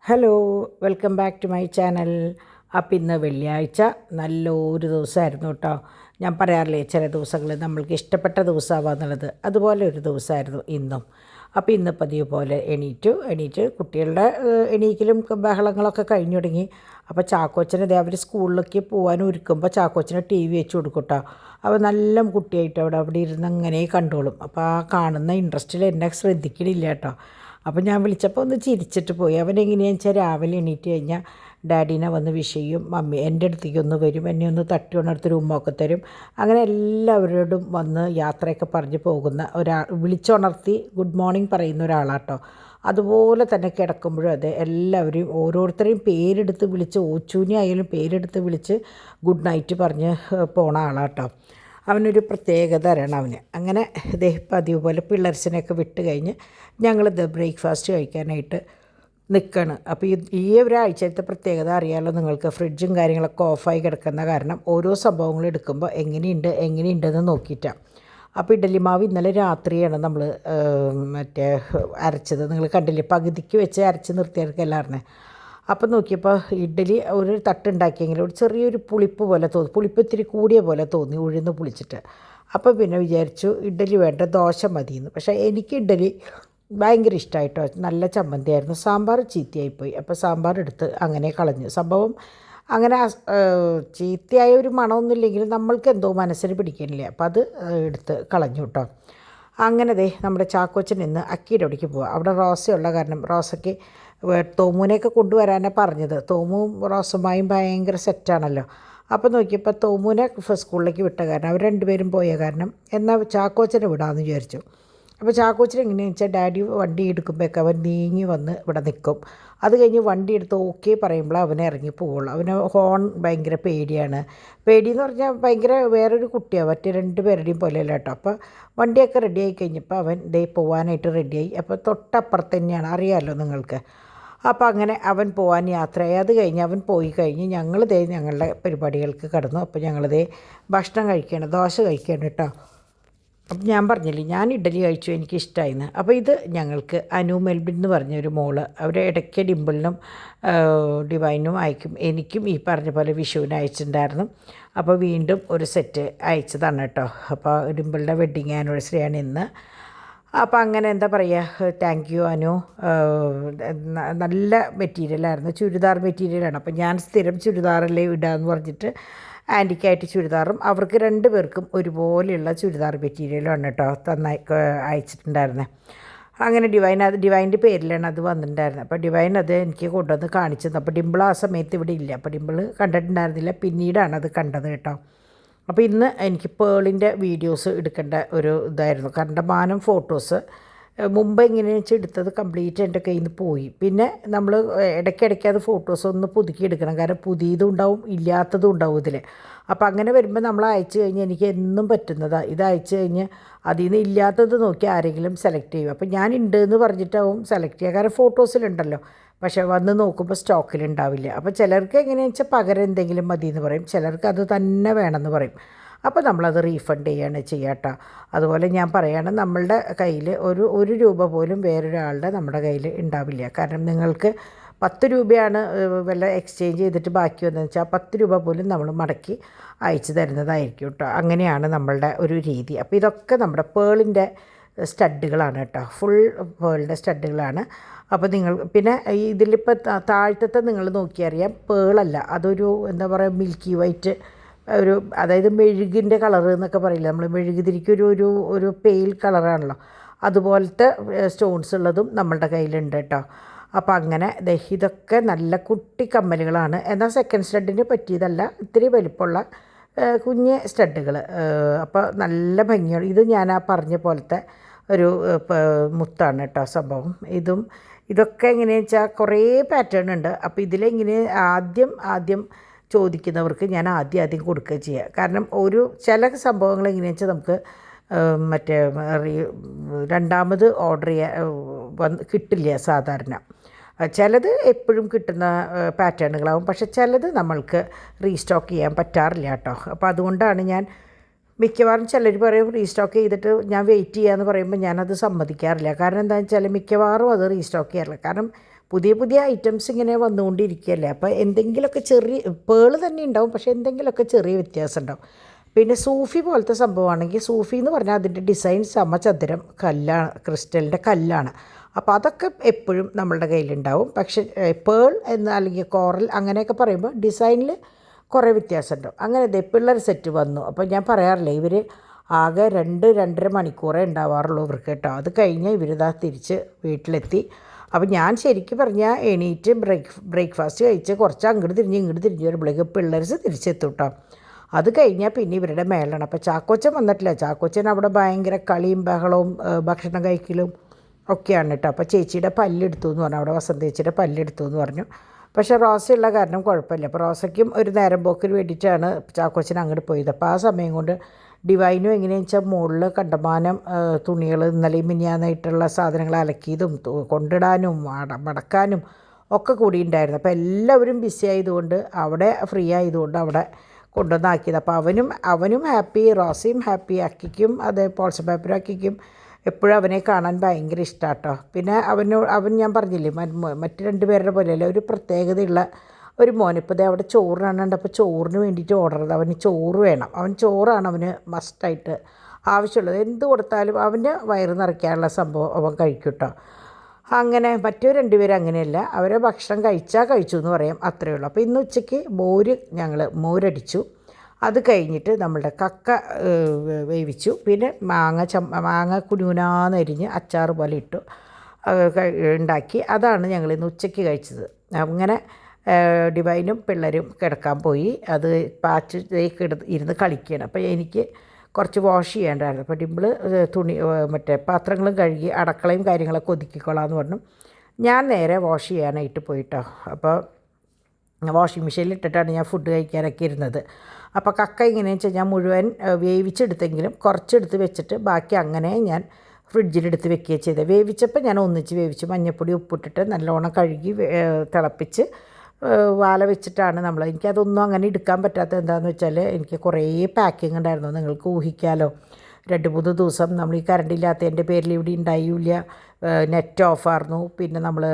Hello, welcome back to my channel. അപ്പം ഇന്ന് വെള്ളിയാഴ്ച നല്ലൊരു ദിവസമായിരുന്നു കേട്ടോ. ഞാൻ പറയാറില്ലേ ചില ദിവസങ്ങൾ നമ്മൾക്ക് ഇഷ്ടപ്പെട്ട ദിവസമാവാന്നുള്ളത്, അതുപോലെ ഒരു ദിവസമായിരുന്നു ഇന്നും. അപ്പോൾ ഇന്ന് പതിവ് പോലെ എണീറ്റ് കുട്ടികളുടെ എണീക്കലും ബഹളങ്ങളൊക്കെ കഴിഞ്ഞു തുടങ്ങി. അപ്പോൾ ചാക്കോച്ചന് അവർ സ്കൂളിലേക്ക് പോകാൻ ഒരുക്കുമ്പോൾ ചാക്കോച്ചന് ടി വി വെച്ച് കൊടുക്കും കേട്ടോ. അപ്പോൾ നല്ല കുട്ടിയായിട്ട് അവിടെ ഇരുന്ന് അങ്ങനെ കണ്ടോളും. അപ്പോൾ ആ കാണുന്ന ഇൻട്രസ്റ്റിൽ എന്നെ ശ്രദ്ധിക്കണില്ല കേട്ടോ. അപ്പോൾ ഞാൻ വിളിച്ചപ്പോൾ ഒന്ന് ചിരിച്ചിട്ട് പോയി. അവനെങ്ങനെയാണെന്ന് വെച്ചാൽ രാവിലെ എണീറ്റ് കഴിഞ്ഞാൽ ഡാഡീനെ വന്ന് വിഷ് ചെയ്യും, മമ്മി എൻ്റെ അടുത്തേക്ക് ഒന്ന് വരും, എന്നെ ഒന്ന് തട്ടി ഉണർത്തൊരു ഉമ്മയൊക്കെ തരും. അങ്ങനെ എല്ലാവരോടും വന്ന് യാത്രയൊക്കെ പറഞ്ഞ് പോകുന്ന വിളിച്ചുണർത്തി ഗുഡ് മോർണിംഗ് പറയുന്ന ഒരാളാട്ടോ. അതുപോലെ തന്നെ കിടക്കുമ്പോഴും അതെ, എല്ലാവരെയും ഓരോരുത്തരെയും പേരെടുത്ത് വിളിച്ച്, ഓച്ചൂനി ആയാലും പേരെടുത്ത് വിളിച്ച് ഗുഡ് നൈറ്റ് പറഞ്ഞ് പോണ ആളാട്ടോ. അവനൊരു പ്രത്യേകത തരണം അവന്. അങ്ങനെ പതിവ് പോലെ പിള്ളേർസിനെയൊക്കെ വിട്ട് കഴിഞ്ഞ് ഞങ്ങളിത് ബ്രേക്ക്ഫാസ്റ്റ് കഴിക്കാനായിട്ട് നിൽക്കുകയാണ്. അപ്പോൾ ഈ ഒരാഴ്ചത്തെ പ്രത്യേകത അറിയാമല്ലോ നിങ്ങൾക്ക്. ഫ്രിഡ്ജും കാര്യങ്ങളൊക്കെ ഓഫായി കിടക്കുന്ന കാരണം ഓരോ സംഭവങ്ങൾ എടുക്കുമ്പോൾ എങ്ങനെയുണ്ടെന്ന് നോക്കിയിട്ടാണ്. അപ്പോൾ ഇഡലി മാവ് ഇന്നലെ രാത്രിയാണ് നമ്മൾ അരച്ചത്. നിങ്ങൾ കണ്ടില്ലേ, പകുതിക്ക് വെച്ച് അരച്ച് നിർത്തിയെടുക്കല്ലായിരുന്നേ. അപ്പം നോക്കിയപ്പോൾ ഇഡ്ഡലി ഒരു തട്ടുണ്ടാക്കിയെങ്കിൽ ഒരു ചെറിയൊരു പുളിപ്പ് പോലെ തോന്നി, പുളിപ്പ് ഇത്തിരി കൂടിയ പോലെ തോന്നി ഉഴുന്ന് പുളിച്ചിട്ട്. അപ്പോൾ പിന്നെ വിചാരിച്ചു ഇഡ്ഡലി വേണ്ട, ദോശ മതിയെന്ന്. പക്ഷേ എനിക്ക് ഇഡ്ഡലി ഭയങ്കര ഇഷ്ടമായിട്ടോ. നല്ല ചമ്മന്തിയായിരുന്നു. സാമ്പാർ ചീത്തയായിപ്പോയി. അപ്പോൾ സാമ്പാർ എടുത്ത് അങ്ങനെ കളഞ്ഞു. സംഭവം അങ്ങനെ ചീത്തയായ ഒരു മണമൊന്നുമില്ലെങ്കിലും നമ്മൾക്ക് എന്തോ മനസ്സിന് പിടിക്കണില്ല. അപ്പോൾ അത് എടുത്ത് കളഞ്ഞു കേട്ടോ. അങ്ങനെ നമ്മുടെ ചാക്കോച്ചൻ ഇന്ന് അക്കിയുടെ അവിടേക്ക് പോവുക. അവിടെ റോസയുള്ള കാരണം റോസയ്ക്ക് തോമുവിനെയൊക്കെ കൊണ്ടുവരാനാണ് പറഞ്ഞത്. തോമുവും റോസമ്മായും ഭയങ്കര സെറ്റാണല്ലോ. അപ്പോൾ നോക്കിയപ്പോൾ തോമുവിനെ സ്കൂളിലേക്ക് വിട്ട കാരണം അവർ രണ്ടുപേരും പോയ കാരണം എന്നാൽ ചാക്കോച്ചനെ വിടാമെന്ന് വിചാരിച്ചു. അപ്പോൾ ചാക്കോച്ചൻ എങ്ങനെയാണെന്ന് വെച്ചാൽ ഡാഡി വണ്ടി എടുക്കുമ്പോഴൊക്കെ അവൻ നീങ്ങി വന്ന് ഇവിടെ നിൽക്കും. അത് കഴിഞ്ഞ് വണ്ടി എടുത്ത് ഓക്കെ പറയുമ്പോൾ അവനെ ഇറങ്ങി പോവുള്ളൂ. അവന് ഹോൺ ഭയങ്കര പേടിയാണ്. പേടിയെന്ന് പറഞ്ഞാൽ ഭയങ്കര വേറൊരു കുട്ടിയാണ്, മറ്റേ രണ്ടുപേരുടെയും പോലെയല്ല കേട്ടോ. അപ്പോൾ വണ്ടിയൊക്കെ റെഡിയായി കഴിഞ്ഞപ്പോൾ അവൻ പോകാനായിട്ട് റെഡിയായി. അപ്പോൾ തൊട്ടപ്പുറത്ത് തന്നെയാണ്, അറിയാമല്ലോ നിങ്ങൾക്ക്. അപ്പോൾ അങ്ങനെ അവൻ പോകാൻ യാത്രയായി. അത് കഴിഞ്ഞ് അവൻ പോയി കഴിഞ്ഞ് ഞങ്ങൾ ഞങ്ങളുടെ പരിപാടികൾക്ക് കടന്നു. അപ്പോൾ ഞങ്ങൾ ഭക്ഷണം കഴിക്കുകയാണ്, ദോശ കഴിക്കുകയാണ് കേട്ടോ. അപ്പം ഞാൻ പറഞ്ഞില്ലേ ഞാൻ ഇഡ്ഡലി കഴിച്ചു, എനിക്കിഷ്ടമായിന്ന്. അപ്പോൾ ഇത് ഞങ്ങൾക്ക് അനു മെൽബിൻ എന്ന് പറഞ്ഞൊരു മോള്, അവർ ഇടയ്ക്ക് ഡിമ്പിളിനും ഡിവൈനും അയക്കും. എനിക്കും ഈ പറഞ്ഞ പോലെ വിഷുവിന് അയച്ചിട്ടുണ്ടായിരുന്നു. അപ്പോൾ വീണ്ടും ഒരു സെറ്റ് അയച്ചതാണ് കേട്ടോ. അപ്പോൾ ഡിമ്പിളിൻ്റെ വെഡ്ഡിങ് ആനിവേഴ്സറിയാണ് ഇന്ന്. അപ്പോൾ അങ്ങനെ എന്താ പറയുക, താങ്ക് യു അനു. നല്ല മെറ്റീരിയലായിരുന്നു, ചുരിദാർ മെറ്റീരിയലാണ്. അപ്പോൾ ഞാൻ സ്ഥിരം ചുരിദാറല്ലേ ഇടാമെന്ന് പറഞ്ഞിട്ട് ആൻറ്റിക്കായിട്ട് ചുരിദാറും അവർക്ക് രണ്ടുപേർക്കും ഒരുപോലെയുള്ള ചുരിദാർ മെറ്റീരിയലാണ് കേട്ടോ അയച്ചിട്ടുണ്ടായിരുന്നത്. അങ്ങനെ ഡിവൈൻ്റെ പേരിലാണ് അത് വന്നിട്ടുണ്ടായിരുന്നത്. അപ്പോൾ ഡിവൈൻ അത് എനിക്ക് കൊണ്ടുവന്ന് കാണിച്ചത്. അപ്പോൾ ഡിമ്പിൾ ആ സമയത്ത് ഇവിടെ ഇല്ല, അപ്പോൾ ഡിമ്പിൾ കണ്ടിട്ടുണ്ടായിരുന്നില്ല, പിന്നീടാണ് അത് കണ്ടത് കേട്ടോ. അപ്പോൾ ഇന്ന് എനിക്ക് പേളിൻ്റെ വീഡിയോസ് എടുക്കേണ്ട ഒരു ഇതായിരുന്നു. കണ്ടമാനം ഫോട്ടോസ് മുമ്പ് എങ്ങനെയാണെന്ന് വെച്ചാൽ എടുത്തത് കംപ്ലീറ്റ് എൻ്റെ കയ്യിൽ നിന്ന് പോയി. പിന്നെ നമ്മൾ ഇടയ്ക്കിടയ്ക്ക് അത് ഫോട്ടോസ് ഒന്ന് പുതുക്കി എടുക്കണം, കാരണം പുതിയതും ഉണ്ടാവും ഇല്ലാത്തതും ഉണ്ടാവും ഇതിൽ. അപ്പോൾ അങ്ങനെ വരുമ്പോൾ നമ്മൾ അയച്ചു കഴിഞ്ഞാൽ എനിക്ക് എന്നും പറ്റുന്നതാണ്. ഇത് അയച്ചു കഴിഞ്ഞ് അതിൽ നിന്ന് ഇല്ലാത്തത് നോക്കി ആരെങ്കിലും സെലക്ട് ചെയ്യും. അപ്പോൾ ഞാൻ ഉണ്ട് എന്ന് പറഞ്ഞിട്ടാവും സെലക്ട് ചെയ്യുക, കാരണം ഫോട്ടോസിലുണ്ടല്ലോ. പക്ഷേ വന്ന് നോക്കുമ്പോൾ സ്റ്റോക്കിലുണ്ടാവില്ല. അപ്പോൾ ചിലർക്ക് എങ്ങനെയാണെന്ന് വെച്ചാൽ പകരം എന്തെങ്കിലും മതി എന്ന് പറയും, ചിലർക്ക് അത് തന്നെ വേണമെന്ന് പറയും. അപ്പോൾ നമ്മളത് റീഫണ്ട് ചെയ്യുകയാണ് ചെയ്യാട്ടോ. അതുപോലെ ഞാൻ പറയുകയാണ്, നമ്മളുടെ കയ്യിൽ ഒരു രൂപ പോലും വേറൊരാളുടെ നമ്മുടെ കയ്യിൽ ഉണ്ടാവില്ല. കാരണം നിങ്ങൾക്ക് 10 രൂപയാണ് വല്ല എക്സ്ചേഞ്ച് ചെയ്തിട്ട് ബാക്കി വന്നതെന്ന് വെച്ചാൽ 10 രൂപ പോലും നമ്മൾ മടക്കി അയച്ചു തരുന്നതായിരിക്കും കേട്ടോ. അങ്ങനെയാണ് നമ്മളുടെ ഒരു രീതി. അപ്പോൾ ഇതൊക്കെ നമ്മുടെ പേളിൻ്റെ സ്റ്റഡുകളാണ് കേട്ടോ, ഫുൾ പേളിൻ്റെ സ്റ്റഡുകളാണ്. അപ്പോൾ നിങ്ങൾ പിന്നെ ഇതിലിപ്പോൾ താഴത്തെ നിങ്ങൾ നോക്കിയറിയാം, പേളല്ല, അതൊരു എന്താ പറയുക മിൽക്കി വൈറ്റ് ഒരു, അതായത് മെഴുകിൻ്റെ കളറ് എന്നൊക്കെ പറയില്ല നമ്മൾ, മെഴുകുതിരിക്കൊരു ഒരു ഒരു പെയിൽ കളറാണല്ലോ, അതുപോലത്തെ സ്റ്റോൺസ് ഉള്ളതും നമ്മളുടെ കയ്യിലുണ്ട് കേട്ടോ. അപ്പോൾ അങ്ങനെ ഇതൊക്കെ നല്ല കുട്ടി കമ്മലുകളാണ്. എന്നാൽ സെക്കൻഡ് സ്റ്റഡിന് പറ്റിയതല്ല, ഇത്തിരി വലിപ്പമുള്ള കുഞ്ഞ് സ്റ്റഡുകൾ. അപ്പോൾ നല്ല ഭംഗിയാണ്. ഇത് ഞാൻ ആ പറഞ്ഞ പോലത്തെ ഒരു മുത്താണ് കേട്ടോ സംഭവം. ഇതൊക്കെ എങ്ങനെയാണെന്ന് വെച്ചാൽ കുറേ പാറ്റേൺ ഉണ്ട്. അപ്പോൾ ഇതിലെങ്ങനെ ആദ്യം ചോദിക്കുന്നവർക്ക് ഞാൻ ആദ്യം കൊടുക്കുക ചെയ്യുക. കാരണം ചില സംഭവങ്ങൾ എങ്ങനെയാണെന്ന് വെച്ചാൽ നമുക്ക് രണ്ടാമത് ഓർഡർ കിട്ടില്ല സാധാരണ. ചിലത് എപ്പോഴും കിട്ടുന്ന പാറ്റേണുകളാവും, പക്ഷെ ചിലത് നമ്മൾക്ക് റീസ്റ്റോക്ക് ചെയ്യാൻ പറ്റാറില്ല കേട്ടോ. അപ്പോൾ അതുകൊണ്ടാണ് ഞാൻ മിക്കവാറും ചിലർ പറയും റീസ്റ്റോക്ക് ചെയ്തിട്ട് ഞാൻ വെയിറ്റ് ചെയ്യാമെന്ന് പറയുമ്പോൾ ഞാനത് സമ്മതിക്കാറില്ല. കാരണം എന്താണെന്ന് വെച്ചാൽ മിക്കവാറും അത് റീസ്റ്റോക്ക് ചെയ്യാറില്ല. കാരണം പുതിയ പുതിയ ഐറ്റംസ് ഇങ്ങനെ വന്നുകൊണ്ടിരിക്കുകയല്ലേ. അപ്പോൾ എന്തെങ്കിലുമൊക്കെ ചെറിയ പേള് തന്നെ ഉണ്ടാവും, പക്ഷേ എന്തെങ്കിലുമൊക്കെ ചെറിയ വ്യത്യാസം ഉണ്ടാവും. പിന്നെ സൂഫി പോലത്തെ സംഭവമാണെങ്കിൽ സൂഫി എന്ന് പറഞ്ഞാൽ അതിൻ്റെ ഡിസൈൻ സമചതുരം കല്ലാണ്, ക്രിസ്റ്റലിൻ്റെ കല്ലാണ്. അപ്പോൾ അതൊക്കെ എപ്പോഴും നമ്മളുടെ കയ്യിലുണ്ടാവും. പക്ഷേ പേൾ എന്ന് അല്ലെങ്കിൽ കോറൽ അങ്ങനെയൊക്കെ പറയുമ്പോൾ ഡിസൈനിൽ കുറേ വ്യത്യാസമുണ്ടാവും. അങ്ങനെ ദേ പിള്ളേർ സെറ്റ് വന്നു. അപ്പോൾ ഞാൻ പറയാറില്ല, ഇവർ ആകെ 2-2.5 മണിക്കൂറേ ഉണ്ടാവാറുള്ളൂ ഇവർക്ക് കേട്ടോ. അത് കഴിഞ്ഞ് ഇവരിതാ തിരിച്ച് വീട്ടിലെത്തി. അപ്പോൾ ഞാൻ ശരിക്കും പറഞ്ഞാൽ എണീറ്റ് ബ്രേക്ക്ഫാസ്റ്റ് കഴിച്ച് കുറച്ച് അങ്ങോട്ട് തിരിഞ്ഞ് വരുമ്പോഴേക്ക് പിള്ളേർസ് തിരിച്ചെത്തും കേട്ടോ. അത് കഴിഞ്ഞാൽ പിന്നെ ഇവരുടെ മേലാണ്. അപ്പോൾ ചാക്കോച്ചൻ വന്നിട്ടില്ല. ചാക്കോച്ചൻ അവിടെ ഭയങ്കര കളിയും ബഹളവും ഭക്ഷണം കഴിക്കലും ഒക്കെയാണ് കേട്ടോ. അപ്പോൾ ചേച്ചിയുടെ പല്ലെടുത്തു എന്ന് പറഞ്ഞു, അവിടെ വസന്തേച്ചിയുടെ പല്ലെടുത്തു എന്ന് പറഞ്ഞു. പക്ഷേ റോസയുള്ള കാരണം കുഴപ്പമില്ല. അപ്പോൾ റോസയ്ക്കും ഒരു നേരം പോക്കിന് വേണ്ടിയിട്ടാണ് ചാക്കോച്ചൻ അങ്ങോട്ട് പോയത്. അപ്പോൾ ആ സമയം കൊണ്ട് ഡിവൈനും എങ്ങനെയാണെന്ന് വെച്ചാൽ മുകളിൽ കണ്ടമാനം തുണികൾ ഇന്നലെയും മിനിയാന്നായിട്ടുള്ള സാധനങ്ങൾ അലക്കിയതും കൊണ്ടിടാനും മടക്കാനും ഒക്കെ കൂടി ഉണ്ടായിരുന്നു. അപ്പോൾ എല്ലാവരും ബിസി ആയതുകൊണ്ട് അവിടെ ഫ്രീ ആയതുകൊണ്ട് അവിടെ കൊണ്ടുവന്നാക്കിയത്. അപ്പോൾ അവനും ഹാപ്പി, റോസയും ഹാപ്പി, അക്കിക്കും അതേ പോൾസ പേപ്പറും അക്കിക്കും എപ്പോഴും അവനെ കാണാൻ ഭയങ്കര ഇഷ്ടമാണ് കേട്ടോ. പിന്നെ അവൻ ഞാൻ പറഞ്ഞില്ലേ മറ്റ് 2 പേരുടെ പോലെയല്ല, ഒരു പ്രത്യേകതയുള്ള ഒരു മോൻ. ഇപ്പോൾ ദേ അവിടെ ചോറിനാണ്ട്, അപ്പോൾ ചോറിന് വേണ്ടിയിട്ട് ഓർഡർ ചെയ്ത് അവന് ചോറ് വേണം. ചോറാണ് അവന് മസ്റ്റായിട്ട് ആവശ്യമുള്ളത്. എന്ത് കൊടുത്താലും അവൻ്റെ വയറ് നിറയ്ക്കാനുള്ള സംഭവം അവൻ കഴിക്കും കേട്ടോ. അങ്ങനെ മറ്റു 2 പേരും അങ്ങനെയല്ല, അവരെ ഭക്ഷണം കഴിച്ചു എന്ന് പറയാം, അത്രയേ ഉള്ളൂ. അപ്പോൾ ഇന്ന് ഉച്ചയ്ക്ക് ഞങ്ങൾ മോരടിച്ചു. അത് കഴിഞ്ഞിട്ട് നമ്മളുടെ കക്ക വേവിച്ചു. പിന്നെ മാങ്ങ കുനുകുനാന്നരിഞ്ഞ് അച്ചാർ പോലെ ഇട്ടു ഉണ്ടാക്കി. അതാണ് ഞങ്ങളിന്ന് ഉച്ചയ്ക്ക് കഴിച്ചത്. അങ്ങനെ ഡിവൈനും പിള്ളേരും കിടക്കാൻ പോയി. അത് പാച്ച് ഇരുന്ന് കളിക്കുകയാണ്. അപ്പോൾ എനിക്ക് കുറച്ച് വാഷ് ചെയ്യേണ്ടായിരുന്നു. അപ്പോൾ ഡിമ്പിൾ പാത്രങ്ങളും കഴുകി അടുക്കളയും കാര്യങ്ങളൊക്കെ ഒതുക്കിക്കൊള്ളാമെന്ന് പറഞ്ഞു. ഞാൻ നേരെ വാഷ് ചെയ്യാനായിട്ട് പോയിട്ടോ. അപ്പോൾ വാഷിംഗ് മെഷീനിൽ ഇട്ടിട്ടാണ് ഞാൻ ഫുഡ് കഴിക്കാനൊക്കെ ഇരുന്നത്. അപ്പോൾ കക്ക ഇങ്ങനെയെന്ന് വെച്ചാൽ ഞാൻ മുഴുവൻ വേവിച്ചെടുത്തെങ്കിലും കുറച്ചെടുത്ത് വെച്ചിട്ട് ബാക്കി അങ്ങനെ ഞാൻ ഫ്രിഡ്ജിലെടുത്ത് വെക്കുകയും ചെയ്തത്. വേവിച്ചപ്പോൾ ഞാൻ ഒന്നിച്ച് വേവിച്ച് മഞ്ഞൾപ്പൊടി ഉപ്പിട്ടിട്ട് നല്ലോണം കഴുകി തിളപ്പിച്ച് വാല വെച്ചിട്ടാണ് എനിക്കതൊന്നും അങ്ങനെ എടുക്കാൻ പറ്റാത്തത് എന്താണെന്ന് വെച്ചാൽ എനിക്ക് കുറേ പാക്കിങ് ഉണ്ടായിരുന്നു. നിങ്ങൾക്ക് ഊഹിക്കാമല്ലോ, 2-3 ദിവസം നമ്മൾ ഈ കറണ്ടില്ലാത്തതിൻ്റെ പേരിൽ ഇവിടെ ഉണ്ടായില്ല. നെറ്റ് ഓഫായിരുന്നു. പിന്നെ നമ്മൾ